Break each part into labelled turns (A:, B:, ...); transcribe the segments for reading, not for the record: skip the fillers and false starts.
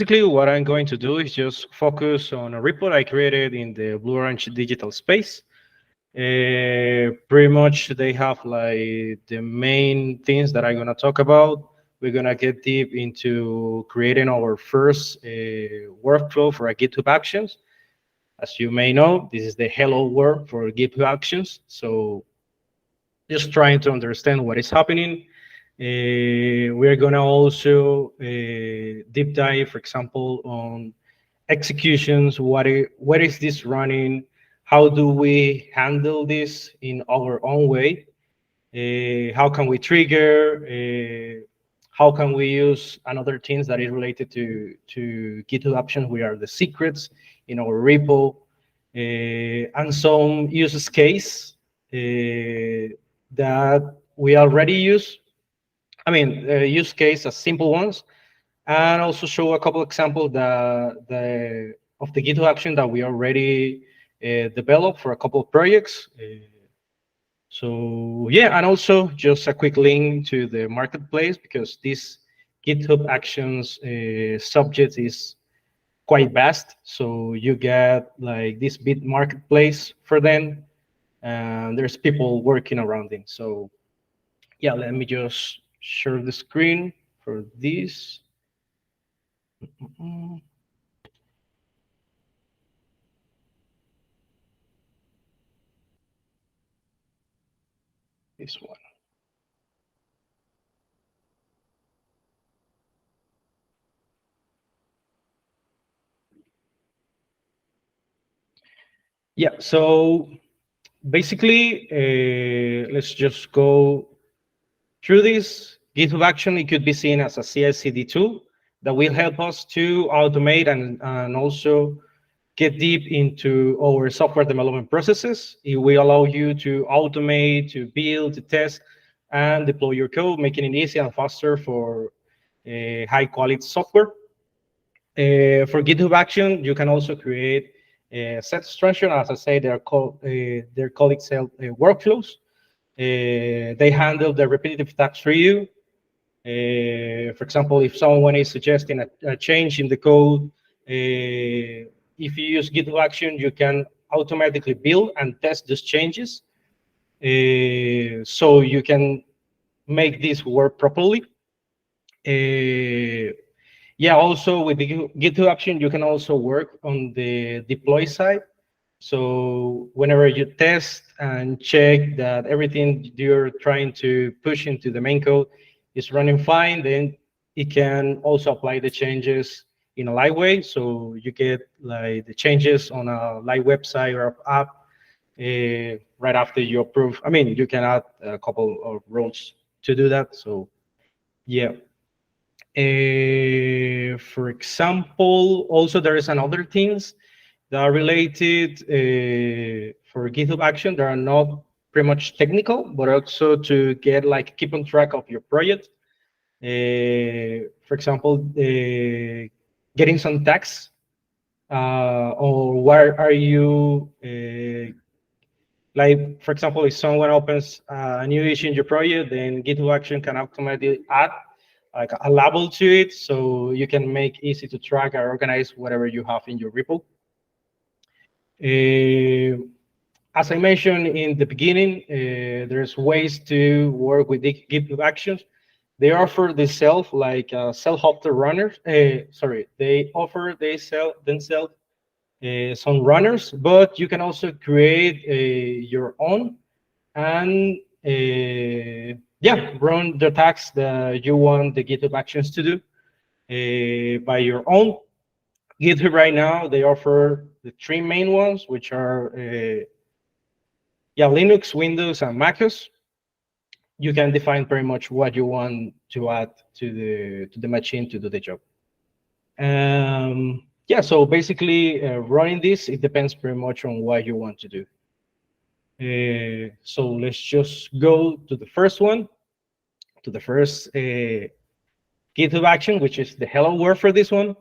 A: basically what I'm going to do is just focus on a report I created in the Blue Orange digital space. Pretty much they have like the main things that I'm gonna talk about. We're gonna get deep into creating our first workflow for a GitHub Actions. As you may know, this is the hello world for GitHub Actions. So just trying to understand what is happening. We're gonna also deep dive, for example, on executions. What is this running? How do we handle this in our own way? How can we trigger? How can we use another things that is related to GitHub Actions? We are the secrets in our repo, and some use case that we already use. I mean, use case as simple ones, and also show a couple examples of the GitHub action that we already developed for a couple of projects. So yeah, and also just a quick link to the marketplace, because this GitHub Actions subject is quite vast. So you get like this big marketplace for them, and there's people working around it. So yeah, let me just share the screen for this. Mm, This one. Yeah, so basically, let's just go through this. GitHub Action, it could be seen as a CICD tool that will help us to automate and also get deep into our software development processes. It will allow you to automate, to build, to test, and deploy your code, making it easier and faster for high quality software. For GitHub Action, you can also create set structure. As I say, they're called itself workflows. They handle the repetitive tasks for you. For example, if someone is suggesting a change in the code, if you use GitHub Action, you can automatically build and test those changes, so you can make this work properly. Yeah, also with the GitHub Action, you can also work on the deploy side. So whenever you test and check that everything you're trying to push into the main code is running fine, then it can also apply the changes in a live way. So you get like the changes on a live website or app right after you approve. I mean, you can add a couple of roles to do that. So yeah. For example, also there is another things that are related for GitHub Action. They are not pretty much technical, but also to get like keep on track of your project. For example, getting some tags, or where are you like, for example, if someone opens a new issue in your project, then GitHub Action can automatically add like a label to it, so you can make easy to track or organize whatever you have in your repo. As I mentioned in the beginning, there's ways to work with the GitHub Actions. They offer themselves like self-hosted runners. Sorry, they offer they sell themselves some runners, but you can also create your own and yeah, run the tasks that you want the GitHub Actions to do by your own. GitHub right now, they offer the three main ones, which are yeah, Linux, Windows, and MacOS. You can define pretty much what you want to add to the machine to do the job. Yeah, so basically running this, it depends pretty much on what you want to do. So let's just go to the first one, to the first GitHub action, which is the hello world for this one.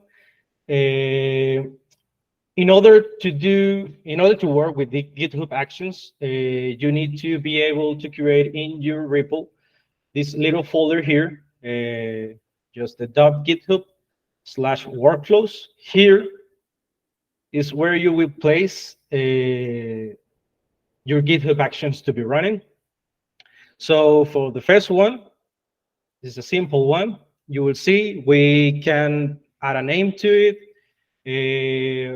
A: In order to work with the GitHub Actions, you need to be able to create in your repo this little folder here, just the .github, slash workflows. Here is where you will place your GitHub Actions to be running. So for the first one, this is a simple one. You will see we can add a name to it.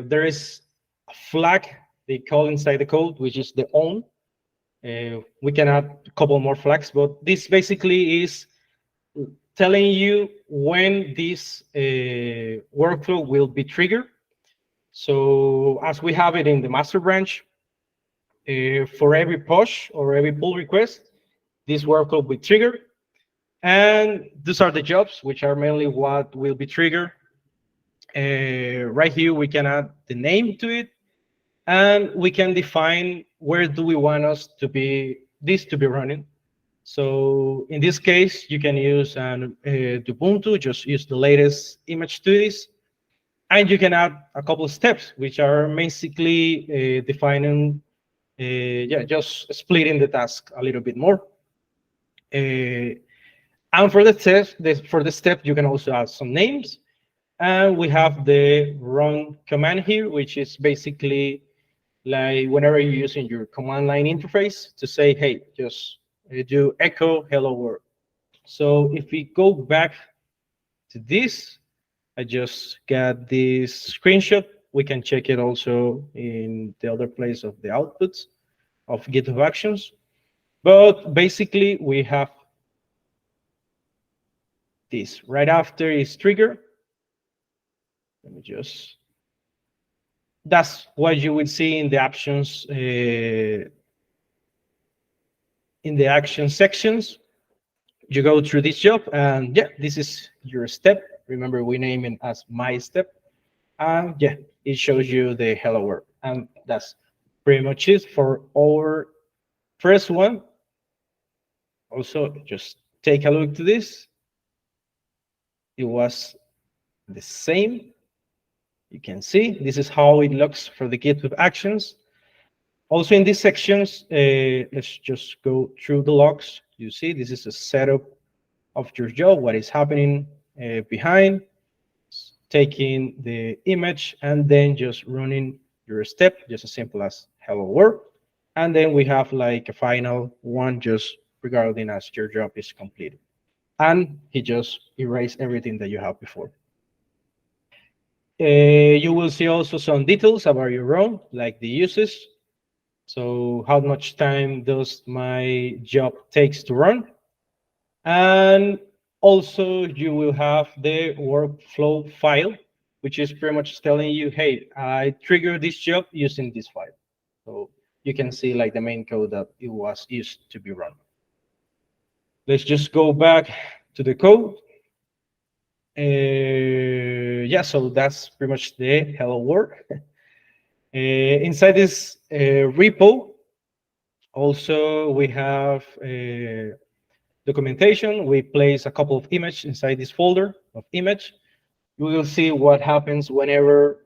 A: There is a flag they call inside the code, which is the on. We can add a couple more flags, but this basically is telling you when this workflow will be triggered. So as we have it in the master branch, for every push or every pull request, this workflow will be triggered. And these are the jobs, which are mainly what will be triggered. Right here, we can add the name to it, and we can define where do we want this to be running. So in this case, you can use an Ubuntu, just use the latest image to this. And you can add a couple of steps, which are basically defining, just splitting the task a little bit more. And for the step, you can also add some names. And we have the run command here, which is basically like whenever you're using your command line interface to say, hey, just do echo hello world. So if we go back to this, I just got this screenshot. We can check it also in the other place of the outputs of GitHub Actions. But basically, we have this. Right after is trigger. Let me just. That's what you will see in the actions in the action sections. You go through this job, and yeah, this is your step. Remember, we name it as my step. And yeah, it shows you the hello world. And that's pretty much it for our first one. Also, just take a look to this. It was the same. You can see this is how it looks for the GitHub Actions. Also in these sections, let's just go through the logs. You see, this is a setup of your job, what is happening behind, taking the image, and then just running your step, just as simple as hello world. And then we have like a final one just regarding as your job is completed. And he just erased everything that you have before. You will see also some details about your run, like the uses. So how much time does my job takes to run? And also you will have the workflow file, which is pretty much telling you, hey, I triggered this job using this file. So you can see like the main code that it was used to be run. Let's just go back to the code. Yeah, so that's pretty much the hello world. Inside this repo, also we have documentation. We place a couple of images inside this folder of image. You will see what happens whenever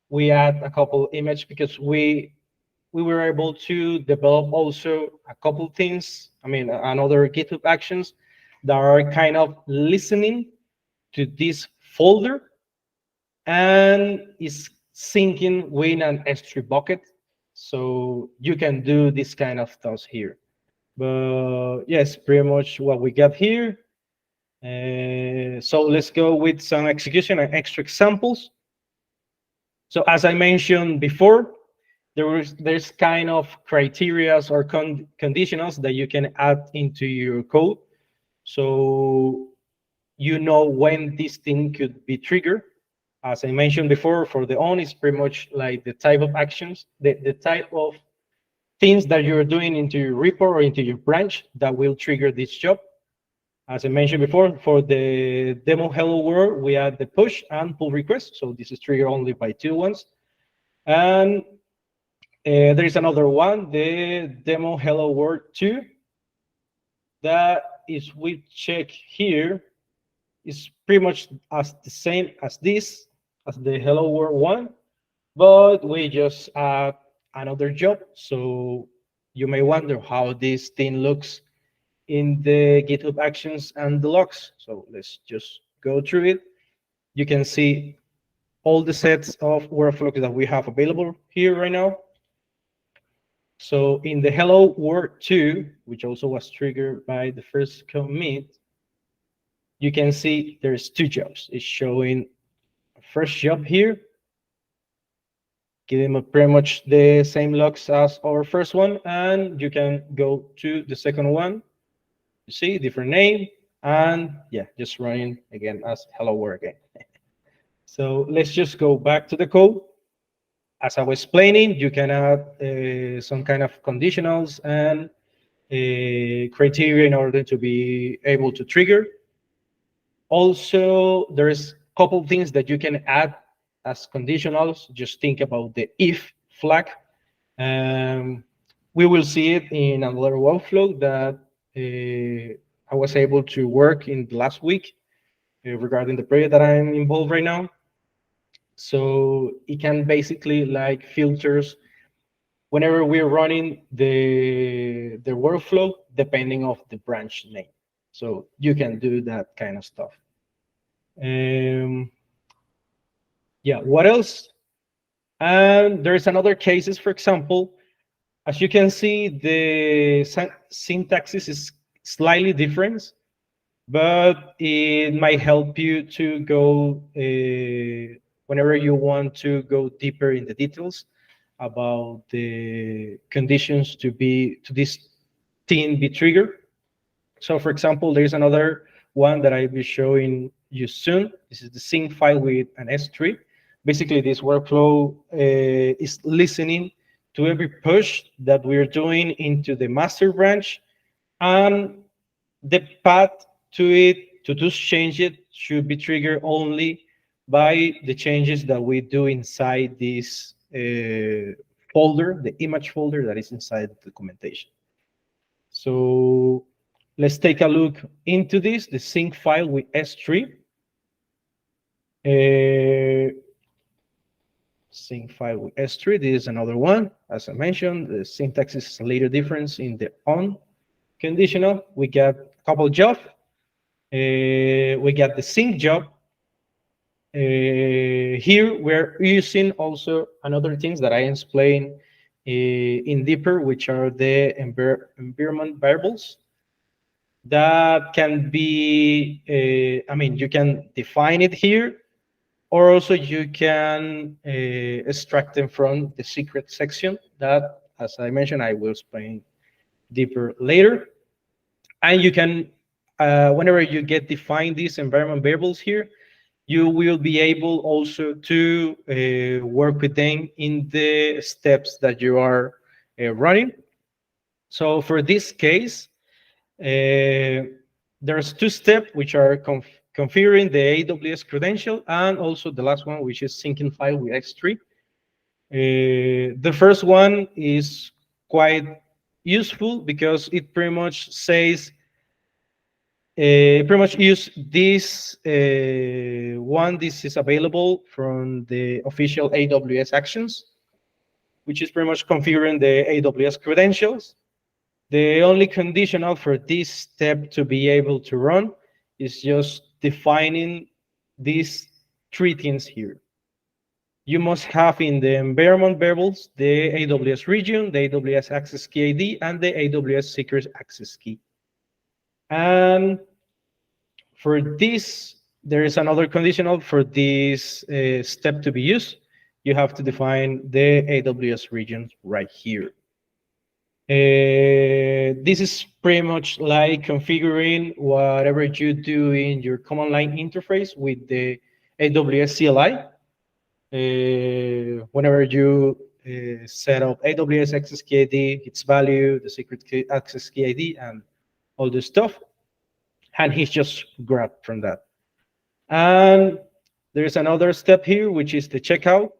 A: we add a couple image, because we were able to develop also a couple things. I mean, another GitHub actions that are kind of listening to this folder and is syncing with an S3 bucket. So you can do this kind of stuff here. But yes, pretty much what we got here. So let's go with some execution and extra examples. So as I mentioned before, there's kind of criterias or conditionals that you can add into your code. So you know when this thing could be triggered. As I mentioned before, for the on, it's pretty much like the type of actions, the type of things that you're doing into your repo or into your branch that will trigger this job. As I mentioned before, for the demo hello world, we add the push and pull request. So this is triggered only by 2 ones. And there is another one, the demo hello world 2. That is, we check here, is pretty much as the same as this, as the hello world 1, but we just add another job. So you may wonder how this thing looks in the GitHub Actions and the logs. So let's just go through it. you can see all the sets of workflows that we have available here right now. So in the hello world 2, which also was triggered by the first commit, you can see there's two jobs. It's showing a first job here, giving pretty much the same logs as our first one, and you can go to the second one. You see, different name, and yeah, just running again as hello world again. So let's just go back to the code. As I was explaining, you can add some kind of conditionals and criteria in order to be able to trigger. Also, there's a couple things that you can add as conditionals. Just think about the if flag. We will see it in another workflow that I was able to work in the last week regarding the project that I'm involved right now. So it can basically like filters whenever we're running the workflow depending of the branch name. So you can do that kind of stuff. Yeah, what else? And there's another cases, for example, as you can see, the syntax is slightly different, but it might help you to go whenever you want to go deeper in the details about the conditions to this thing be triggered. So for example, there's another one that I'll be showing you soon. This is the sync file with an S3. Basically, this workflow is listening to every push that we're doing into the master branch, and the path to it, to just change it, should be triggered only by the changes that we do inside this folder, the image folder that is inside the documentation. So let's take a look into this, the sync file with S3. Sync file with S3, this is another one. As I mentioned, the syntax is a little difference in the on conditional. We got a couple jobs. We got the sync job. Here we're using also another things that I explained in deeper, which are the environment variables that can be, I mean, you can define it here, or also you can extract them from the secret section that, as I mentioned, I will explain deeper later. And you can, whenever you get define these environment variables here, you will be able also to work with them in the steps that you are running. So for this case, there's two steps which are configuring the AWS credential, and also the last one, which is syncing file with S3. The first one is quite useful because it pretty much says, pretty much use this one. This is available from the official AWS Actions, which is pretty much configuring the AWS credentials. The only conditional for this step to be able to run is just defining these three things here. You must have in the environment variables the AWS region, the AWS access key ID, and the AWS secret access key. And for this, there is another conditional for this step to be used. You have to define the AWS region right here. This is pretty much like configuring whatever you do in your command line interface with the AWS CLI. Whenever you set up AWS access key ID, its value, the secret access key ID, and all this stuff, and he's just grabbed from that. And there's another step here, which is the checkout.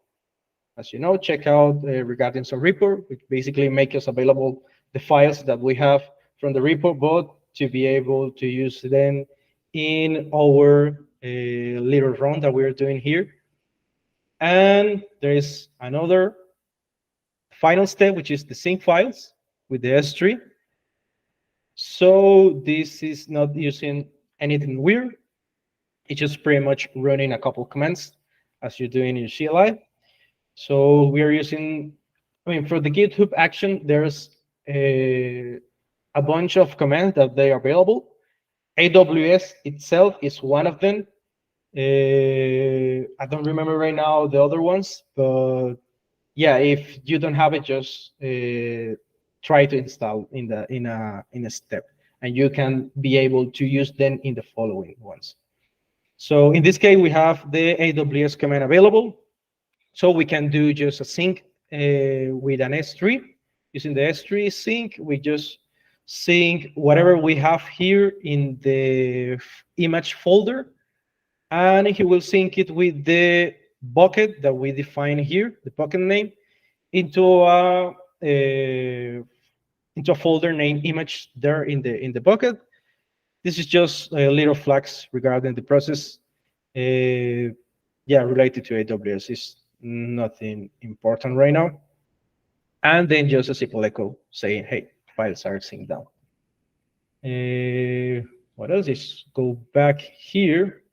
A: As you know, checkout regarding some report, which basically make us available the files that we have from the report, but to be able to use them in our little run that we're doing here. And there is another final step, which is the sync files with the S3. So this is not using anything weird. It's just pretty much running a couple commands as you're doing in CLI. So we are using, I mean, for the GitHub action, there's a bunch of commands that they are available. AWS itself is one of them. I don't remember right now the other ones, but yeah, if you don't have it, just try to install in a step, and you can be able to use them in the following ones. So in this case, we have the AWS command available. So we can do just a sync with an S3. Using the S3 sync, we just sync whatever we have here in the image folder, and he will sync it with the bucket that we define here, the bucket name, into a folder named image there in the bucket. This is just a little flags regarding the process. Yeah, related to AWS. It's nothing important right now. And then just a simple echo saying, hey, files are synced down. What else is go back here.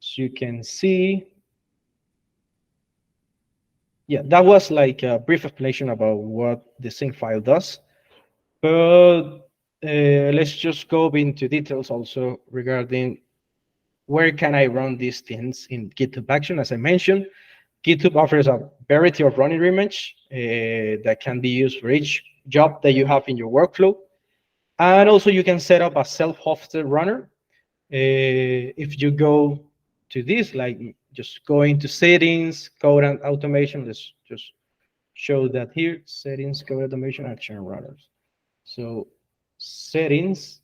A: So you can see, yeah, that was like a brief explanation about what the sync file does. But let's just go into details also regarding where can I run these things in GitHub Action. As I mentioned, GitHub offers a variety of running image that can be used for each job that you have in your workflow. And also you can set up a self-hosted runner. If you go to this, like just go into settings, code and automation, let's just show that here, settings, code automation, action runners. So settings,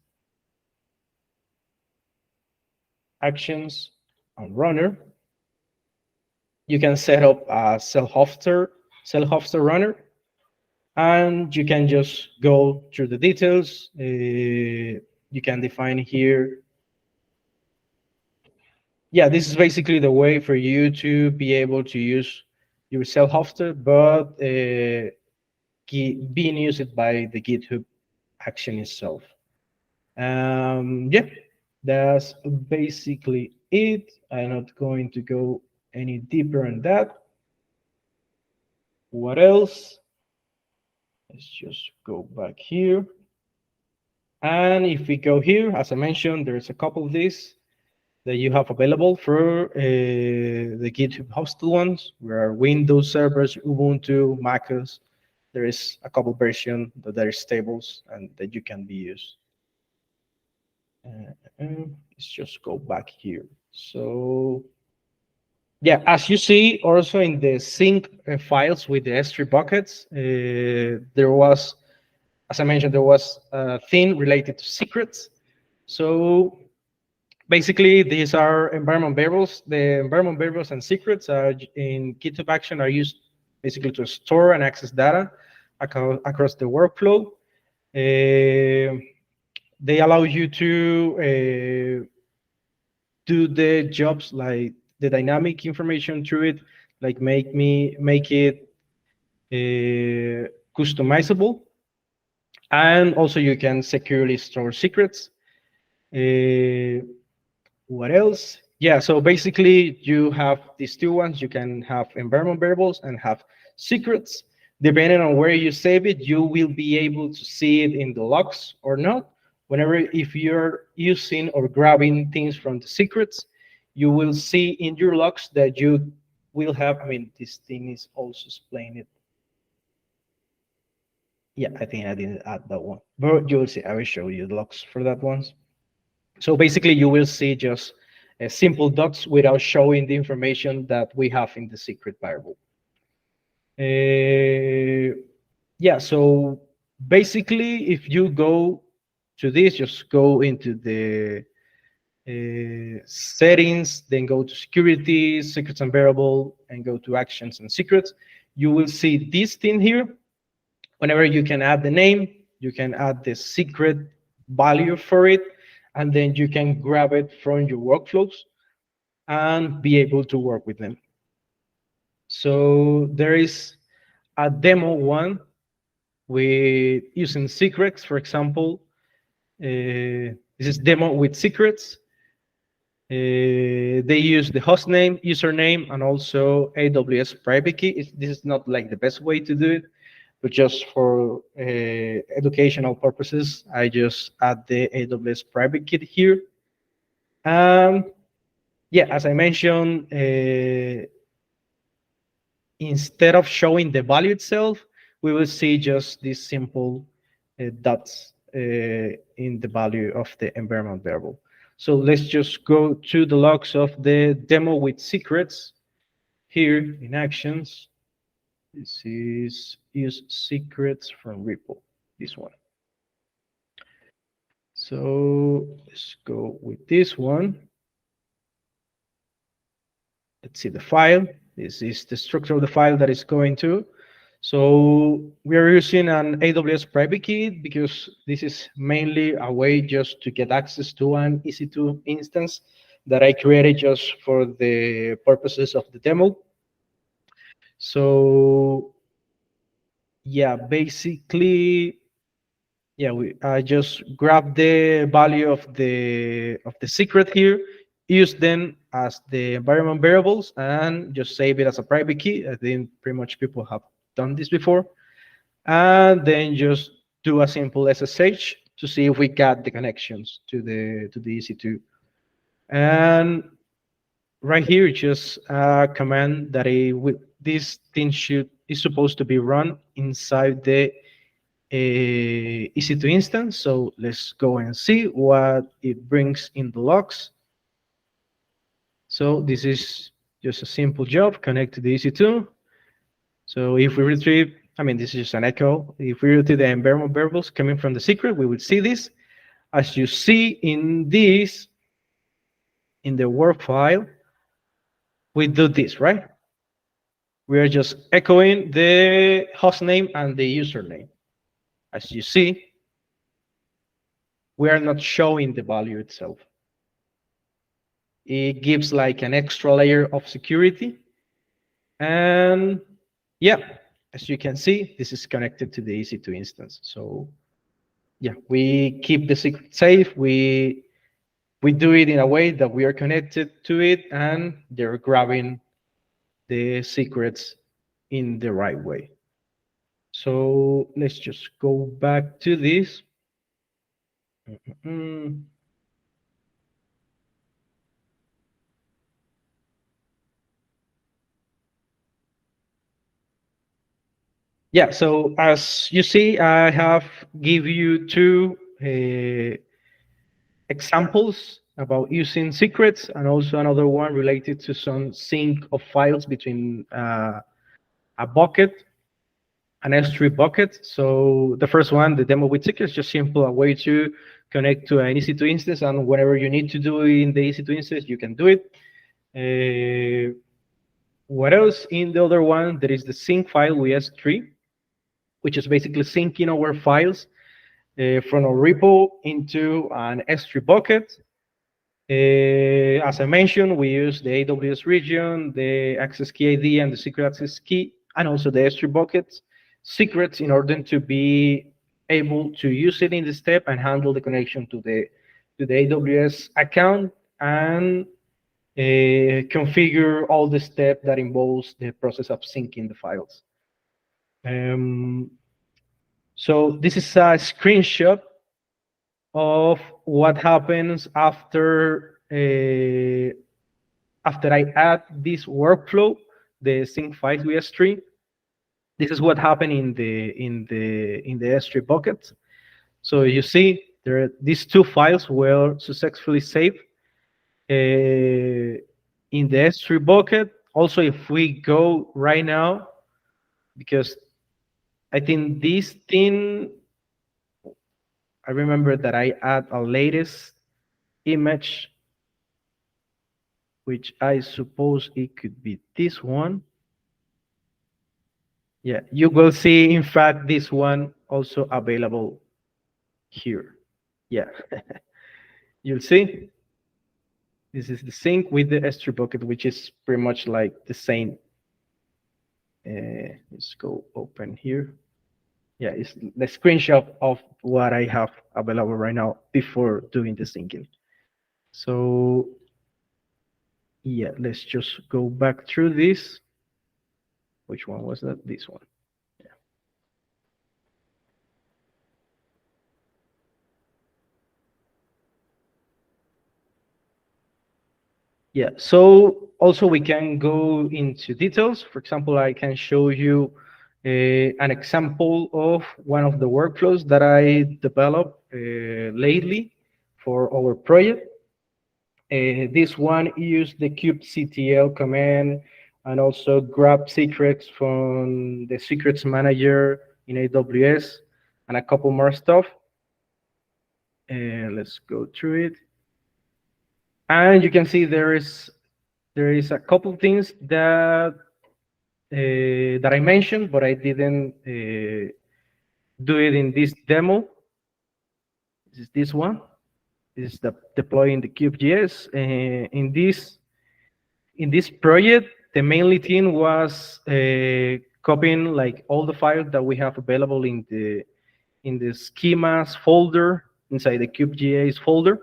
A: actions, and runner. You can set up a self-hosted runner, and you can just go through the details. You can define here. Yeah, this is basically the way for you to be able to use your self-hosted, but being used by the GitHub action itself. Yeah, that's basically it. I'm not going to go any deeper on that. What else? Let's just go back here. And if we go here, as I mentioned, there's a couple of these that you have available for the GitHub hosted ones, where Windows servers, Ubuntu, macOS. There is a couple versions that are stables and that you can be used. Let's just go back here. So yeah, as you see also in the sync files with the S3 buckets, there was, as I mentioned, there was a thing related to secrets. So basically, these are environment variables. The environment variables and secrets are in GitHub Action are used basically to store and access data across the workflow. They allow you to do the jobs like the dynamic information through it, like make it customizable, and also you can securely store secrets. What else? Yeah, so basically you have these two ones. You can have environment variables and have secrets. Depending on where you save it, you will be able to see it in the logs or not. Whenever, if you're using or grabbing things from the secrets, you will see in your logs that you will have, I mean, this thing is also explained it. Yeah, I think I didn't add that one, but you will see, I will show you the logs for that ones. So basically you will see just simple dots without showing the information that we have in the secret variable. Yeah, so basically if you go to this, just go into the settings, then go to security, secrets and variable, and go to actions and secrets. You will see this thing here. Whenever you can add the name, you can add the secret value for it, and then you can grab it from your workflows and be able to work with them. So there is a demo one with using secrets, for example. This is demo with secrets. They use the hostname, username, and also AWS private key. This is not like the best way to do it, but just for educational purposes, I just add the AWS private key here. Yeah, as I mentioned, instead of showing the value itself, we will see just these simple dots in the value of the environment variable. So let's just go to the logs of the demo with secrets here in Actions. This is use secrets from repo, this one. So let's go with this one. Let's see the file. This is the structure of the file that is going to. So we are using an AWS private key because this is mainly a way just to get access to an EC2 instance that I created just for the purposes of the demo. So yeah, basically, yeah, I just grab the value of the secret here, use them as the environment variables, and just save it as a private key. I think pretty much people have done this before, and then just do a simple SSH to see if we got the connections to the EC2. And right here, just a command that this thing is supposed to be run inside the EC2 instance. So let's go and see what it brings in the logs. So this is just a simple job, connect to the EC2. So if we retrieve, I mean, this is just an echo. If we retrieve the environment variables coming from the secret, we will see this. As you see in this, in the work file, we do this, right? We are just echoing the hostname and the username. As you see, we are not showing the value itself. It gives like an extra layer of security. And yeah, as you can see, this is connected to the EC2 instance. So yeah, we keep the secret safe. We do it in a way that we are connected to it and they're grabbing the secrets in the right way. So let's just go back to this. Yeah, so as you see, I have give you two examples about using secrets and also another one related to some sync of files between a bucket, an S3 bucket. So the first one, the demo with secrets, just simple a way to connect to an EC2 instance, and whatever you need to do in the EC2 instance, you can do it. What else? In the other one, there is the sync file with S3, which is basically syncing our files from a repo into an S3 bucket. As I mentioned, we use the AWS region, the access key ID, and the secret access key, and also the S3 buckets secrets in order to be able to use it in the step and handle the connection to the AWS account and configure all the step that involves the process of syncing the files. So this is a screenshot of what happens after I add this workflow, the sync files with S3. This is what happened in the S3 bucket. So you see these two files were successfully saved in the S3 bucket. Also, if we go right now, because I think this thing, I remember that I add a latest image, which I suppose it could be this one. Yeah, you will see, in fact, this one also available here. Yeah, you'll see. This is the sync with the S3 bucket, which is pretty much like the same. Let's go open here. Yeah, it's the screenshot of what I have available right now before doing the syncing. So Yeah, let's just go back through this. Which one was that? This one. Yeah, so also we can go into details. For example, I can show you an example of one of the workflows that I developed lately for our project. This one used the kubectl command and also grab secrets from the secrets manager in AWS and a couple more stuff. Let's go through it. And you can see there is a couple things that I mentioned, but I didn't do it in this demo. This is this one. This is the deploying the kubejs. In this project, the mainly thing was copying like all the files that we have available in the schemas folder inside the kubejs folder,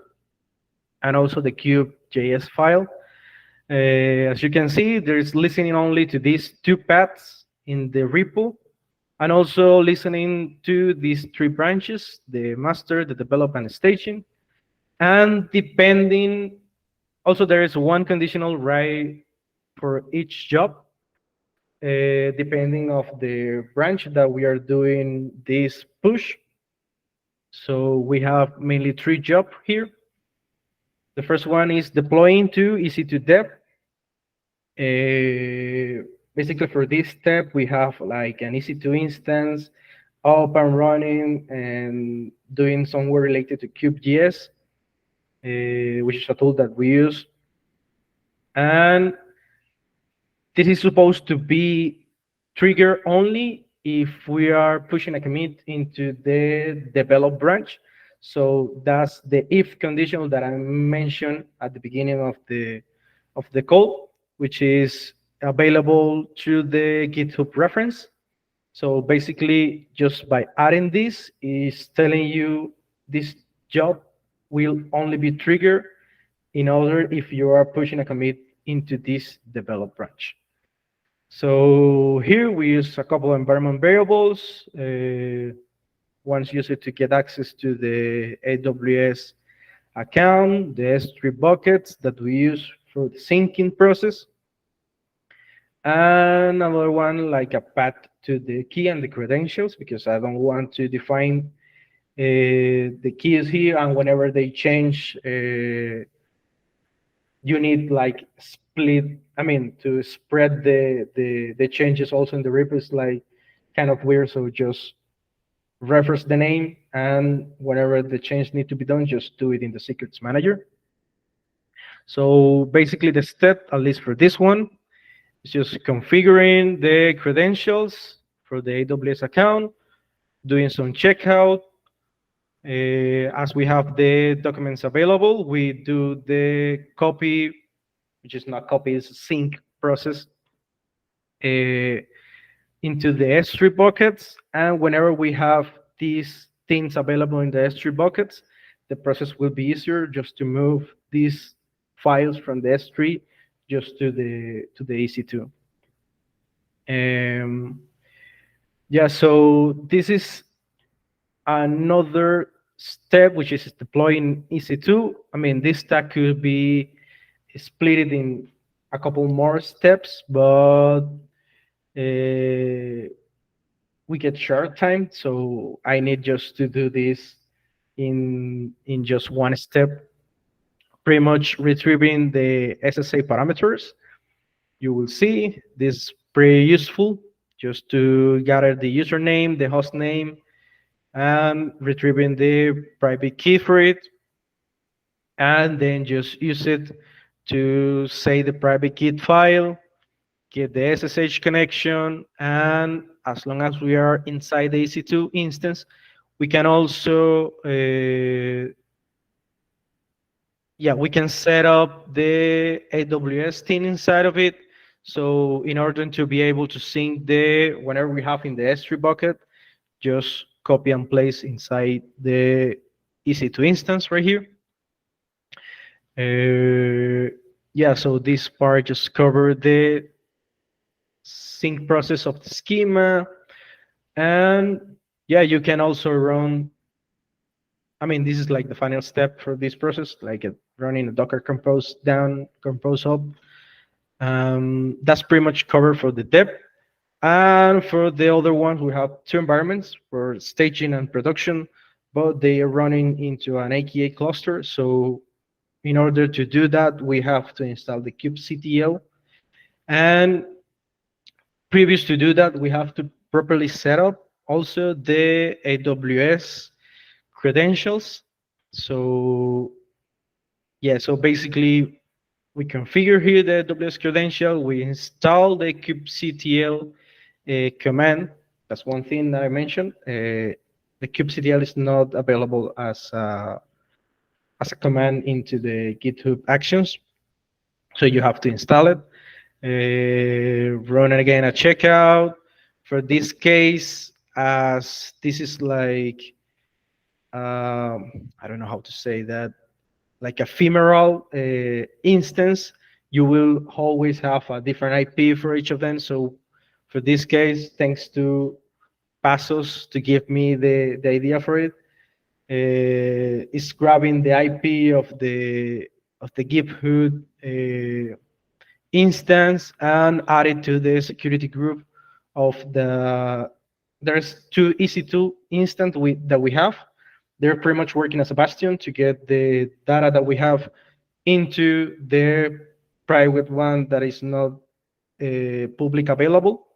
A: and also the kubejs file. As you can see, there's listening only to these two paths in the repo, and also listening to these three branches, the master, the develop, and staging. And depending, also there is one conditional right for each job, depending of the branch that we are doing this push. So we have mainly three jobs here. The first one is deploying to EC2 dev. Basically, for this step, we have like an EC2 instance up and running and doing somewhere related to kubejs, which is a tool that we use. And this is supposed to be trigger only if we are pushing a commit into the develop branch. So that's the if condition that I mentioned at the beginning of the call, which is available through the GitHub reference. So basically, just by adding this is telling you this job will only be triggered in order if you are pushing a commit into this develop branch. So here we use a couple of environment variables. Once used to get access to the AWS account, the S3 buckets that we use for the syncing process, and another one like a path to the key and the credentials, because I don't want to define the keys here, and whenever they change, you need like split, I mean, to spread the changes also in the repo is like kind of weird. So just reference the name, and whenever the change need to be done, just do it in the secrets manager. So basically the step, at least for this one, is just configuring the credentials for the AWS account, doing some checkout. As we have the documents available, we do the copy, which is not copy, it's sync process into the S3 buckets. And whenever we have these things available in the S3 buckets, the process will be easier just to move these files from the S3 just to the EC2. Yeah, so this is another step, which is deploying EC2. I mean, this stack could be split in a couple more steps, but we get short time, so I need just to do this in just one step, pretty much retrieving the SSA parameters. You will see this is pretty useful just to gather the username, the host name, and retrieving the private key for it, and then just use it to say the private key file, get the SSH connection, and as long as we are inside the EC2 instance, we can also we can set up the AWS thing inside of it. So in order to be able to sync the whenever we have in the S3 bucket, just copy and place inside the EC2 instance right here. yeah, so this part just covered the sync process of the schema. And yeah, you can also run, I mean, this is like the final step for this process, like running a Docker Compose down, Compose up. That's pretty much covered for the dev. And for the other ones, we have two environments for staging and production, but they are running into an AKA cluster. So in order to do that, we have to install the kubectl. And previous to do that, we have to properly set up also the AWS credentials. So yeah, so basically we configure here the AWS credential, we install the kubectl command. That's one thing that I mentioned. The kubectl is not available as a command into the GitHub Actions, so you have to install it. Run it again at checkout. For this case, as this is like I don't know how to say that, like ephemeral instance, you will always have a different IP for each of them. So for this case, thanks to Pasos to give me the idea for it, is grabbing the IP of the GitHub instance and add it to the security group of the. There's two EC2 instance that we have. They're pretty much working as a bastion to get the data that we have into their private one that is not public available.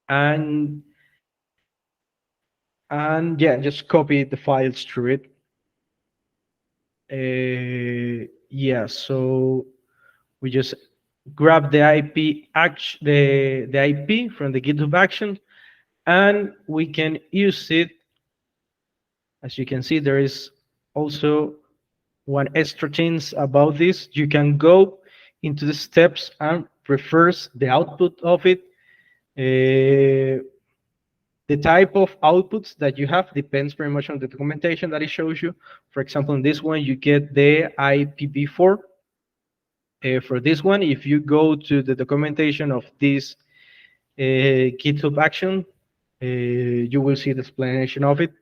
A: And yeah, just copy the files through it. Yeah, so we just grab the the IP from the GitHub action, and we can use it. As you can see, there is also one extra things about this. You can go into the steps and reverse the output of it. The type of outputs that you have depends very much on the documentation that it shows you. For example, in this one, you get the IPv4. For this one, if you go to the documentation of this GitHub action, you will see the explanation of it.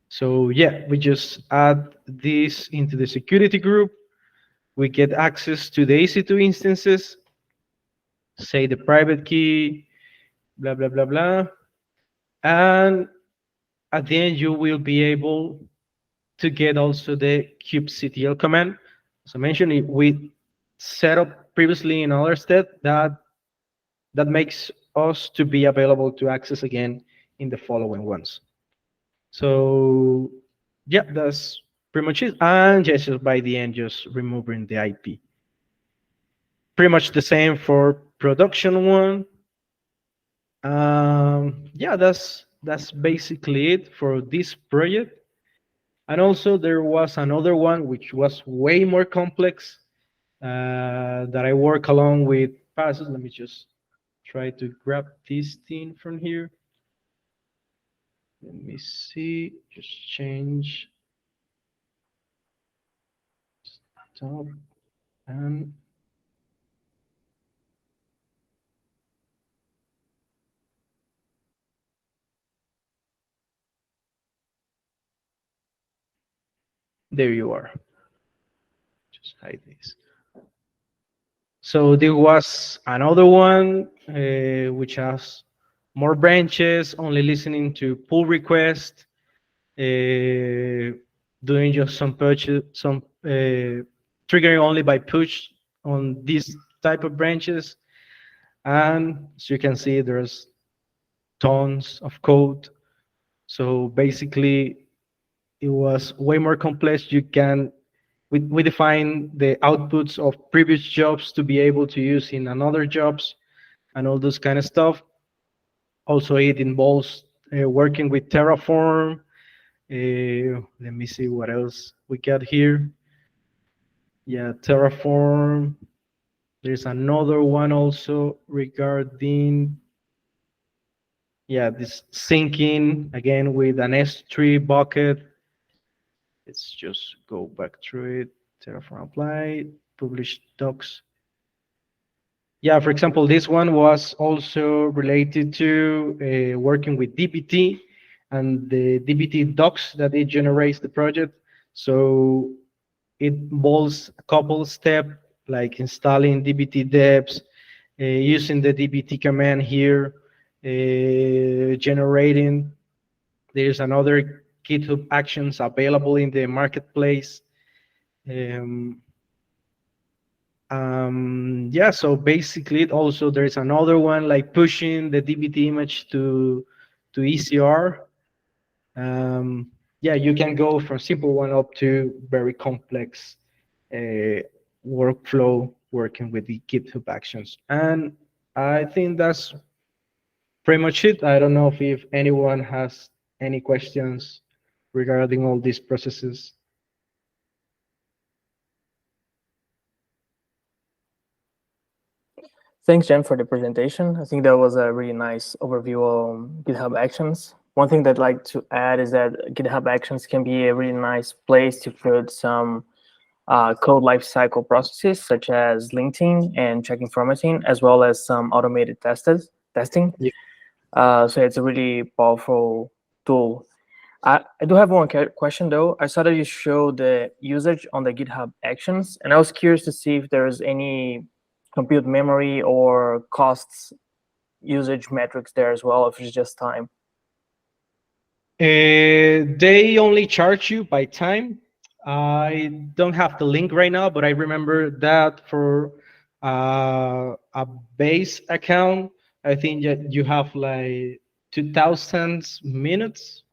A: So yeah, we just add this into the security group. We get access to the EC2 instances, say the private key, blah, blah, blah, blah. And at the end, you will be able to get also the kubectl command. As I mentioned, we set up previously in other step that makes us to be available to access again in the following ones. So yeah, that's pretty much it. And just by the end, just removing the IP. Pretty much the same for production one. Yeah, that's basically it for this project. And also there was another one which was way more complex that I work along with Pasos. Let me just try to grab this thing from here. Let me see, just change stop and there you are. Just hide this. So there was another one which has more branches, only listening to pull requests, doing just some purchase, some triggering only by push on these type of branches. And as you can see, there's tons of code. So basically, it was way more complex. We define the outputs of previous jobs to be able to use in another jobs and all this kind of stuff. Also, it involves working with Terraform. Let me see what else we got here. Yeah, Terraform. There's another one also regarding, yeah, this syncing again with an S3 bucket. Let's just go back through it. Terraform apply, publish docs. Yeah, for example, this one was also related to working with dbt and the dbt docs that it generates the project. So it involves a couple step like installing dbt deps, using the dbt command here, generating. There's another GitHub Actions available in the marketplace. Um, yeah, so basically also there's another one like pushing the dbt image to ECR. Yeah, you can go from simple one up to very complex workflow working with the GitHub Actions. And I think that's pretty much it. I don't know if anyone has any questions regarding all these processes.
B: Thanks, Jen, for the presentation. I think that was a really nice overview on GitHub Actions. One thing that I'd like to add is that GitHub Actions can be a really nice place to put some code lifecycle processes, such as linting and checking formatting, as well as some automated testing.
A: Yeah.
B: So it's a really powerful tool. I do have one question though. I saw that you showed the usage on the GitHub Actions, and I was curious to see if there's any compute memory or costs usage metrics there as well, if it's just time.
A: They only charge you by time. I don't have the link right now, but I remember that for a base account, I think that you have like 2,000 minutes,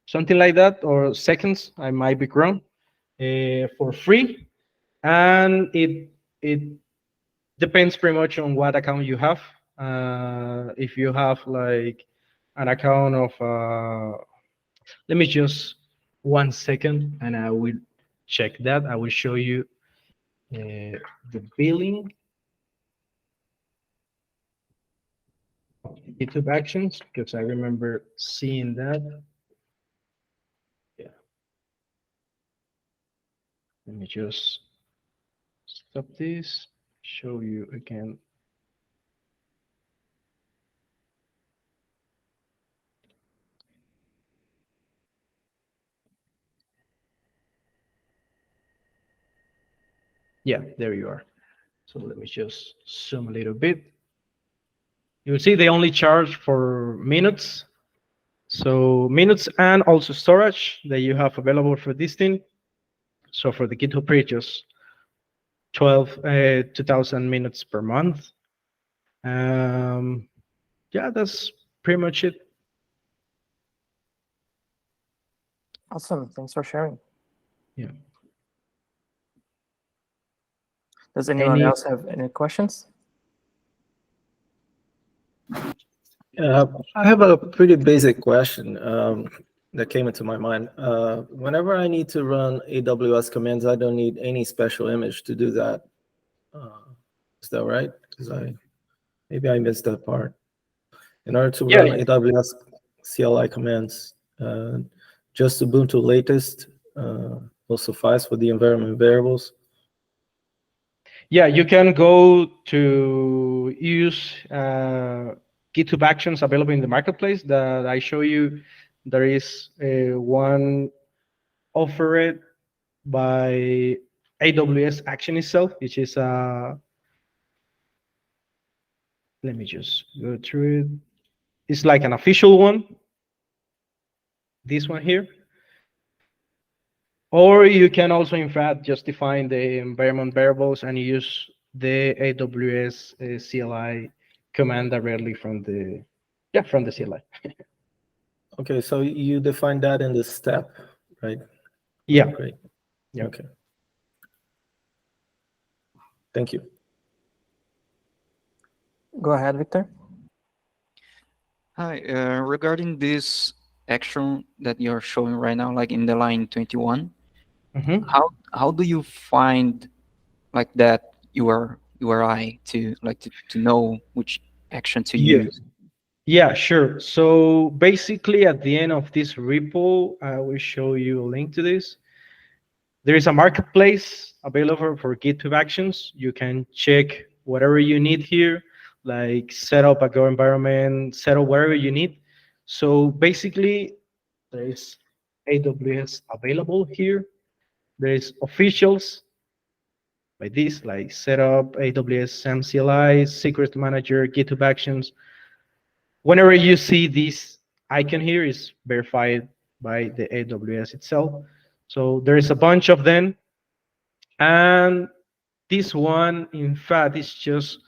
A: something like that, or seconds. I might be wrong. For free, and it depends pretty much on what account you have. If you have like an account of let me just 1 second and I will check that. I will show you the billing of GitHub Actions because I remember seeing that. Yeah. Let me just stop this, show you again. Yeah, there you are. So let me just zoom a little bit. You will see they only charge for minutes. So minutes and also storage that you have available for this thing. So for the GitHub Pages, 2,000 minutes per month. Yeah, that's pretty much it.
B: Awesome. Thanks for sharing.
A: Yeah.
B: Does anyone else have any questions?
C: I have a pretty basic question that came into my mind. Whenever I need to run AWS commands, I don't need any special image to do that. Is that right? Because maybe I missed that part. In order to run AWS CLI commands, just Ubuntu latest will suffice for the environment variables.
A: Yeah, you can go to use GitHub Actions available in the marketplace that I show you. There is one offered by AWS Action itself, which is let me just go through it. It's like an official one. This one here. Or you can also, in fact, just define the environment variables and use the AWS CLI command directly from the CLI.
C: Okay, so you define that in the step, right?
A: Yeah.
C: Oh, great.
A: Yeah.
C: Okay. Thank you.
B: Go ahead, Victor.
D: Hi, regarding this action that you're showing right now, like in the line 21, how do you find like that URI to know which action to use?
A: Yeah, sure. So basically, at the end of this repo, I will show you a link to this. There is a marketplace available for GitHub Actions. You can check whatever you need here, like set up a Go environment, set up whatever you need. So basically, there is AWS available here. There is officials like this, like setup, AWS MCLI, secret manager, GitHub Actions. Whenever you see this icon here, is verified by the AWS itself. So there is a bunch of them, and this one, in fact, is just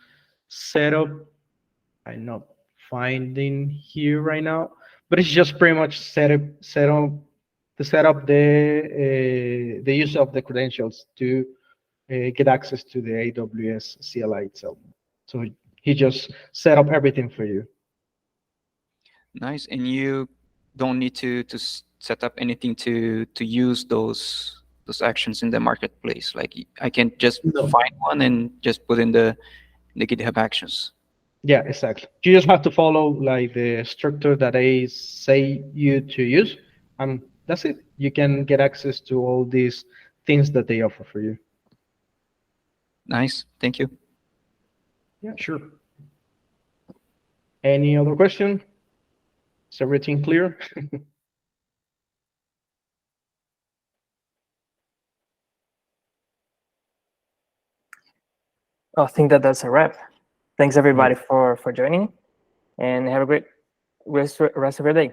A: set up. I'm not finding here right now, but it's just pretty much set up to set up the use of the credentials to get access to the AWS CLI itself. So he just set up everything for you.
D: Nice. And you don't need to set up anything to use those actions in the marketplace. Like I can just
C: No.
D: find one and just put in the GitHub Actions.
A: Yeah, exactly. You just have to follow like the structure that they say you to use, and that's it. You can get access to all these things that they offer for you.
D: Nice. Thank you.
A: Yeah, sure. Any other question? Is everything clear?
B: I think that that's a wrap. Thanks everybody for joining, and have a great rest of your day.